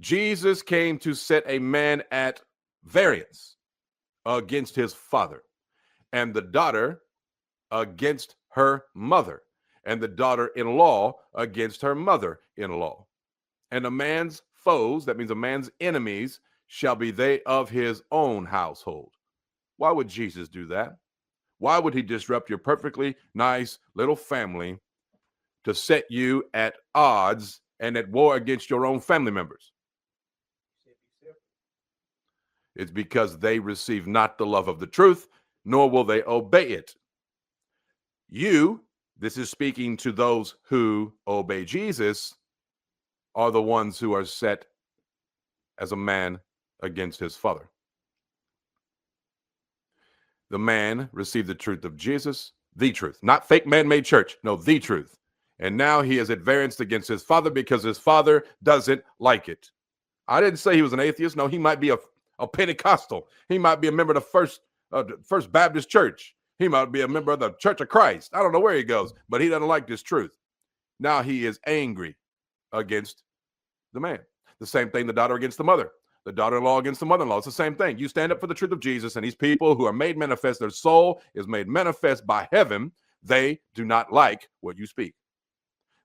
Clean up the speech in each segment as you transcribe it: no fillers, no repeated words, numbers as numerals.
Jesus came to set a man at variance against his father, and the daughter against her mother, and the daughter-in-law against her mother-in-law. And a man's foes, that means a man's enemies, shall be they of his own household. Why would Jesus do that? Why would he disrupt your perfectly nice little family to set you at odds and at war against your own family members? It's because they receive not the love of the truth, nor will they obey it. You, this is speaking to those who obey Jesus, are the ones who are set as a man against his father. The man received the truth of Jesus, the truth, not fake man-made church, no, the truth. And now he is at variance against his father because his father doesn't like it. I didn't say he was an atheist. No, he might be a Pentecostal. He might be a member of the First Baptist Church. He might be a member of the Church of Christ. I don't know where he goes, but he doesn't like this truth. Now he is angry against the man. The same thing, the daughter against the mother. The daughter-in-law against the mother-in-law. It's the same thing. You stand up for the truth of Jesus, and these people who are made manifest, their soul is made manifest by heaven. They do not like what you speak.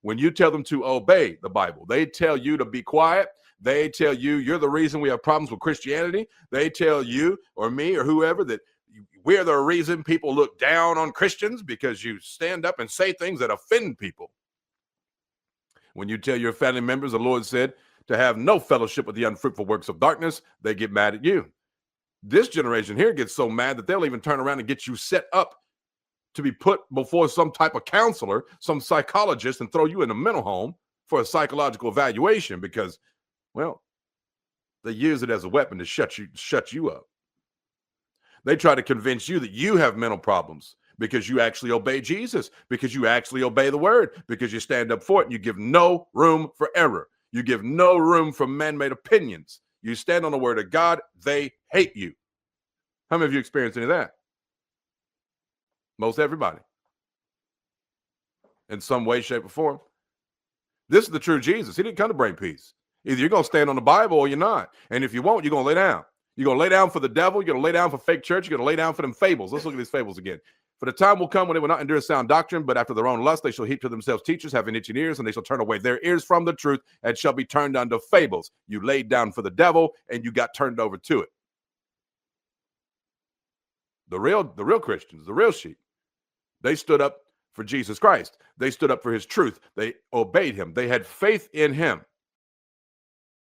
When you tell them to obey the Bible, they tell you to be quiet. They tell you you're the reason we have problems with Christianity. They tell you or me or whoever that we're the reason people look down on Christians because you stand up and say things that offend people. When you tell your family members, the Lord said, to have no fellowship with the unfruitful works of darkness, they get mad at you. This generation here gets so mad that they'll even turn around and get you set up to be put before some type of counselor, some psychologist, and throw you in a mental home for a psychological evaluation because, well, they use it as a weapon to shut you up. They try to convince you that you have mental problems because you actually obey Jesus, because you actually obey the word, because you stand up for it and you give no room for error. You give no room for man-made opinions. You stand on the word of God. They hate you. How many of you experienced any of that? Most everybody. In some way, shape, or form. This is the true Jesus. He didn't come to bring peace. Either you're going to stand on the Bible or you're not. And if you won't, you're going to lay down. You're going to lay down for the devil. You're going to lay down for fake church. You're going to lay down for them fables. Let's look at these fables again. For the time will come when they will not endure sound doctrine, but after their own lust they shall heap to themselves teachers having itching ears, and they shall turn away their ears from the truth and shall be turned unto fables. You laid down for the devil and you got turned over to it. The real Christians, the real sheep, they stood up for Jesus Christ. They stood up for his truth. They obeyed him. They had faith in him.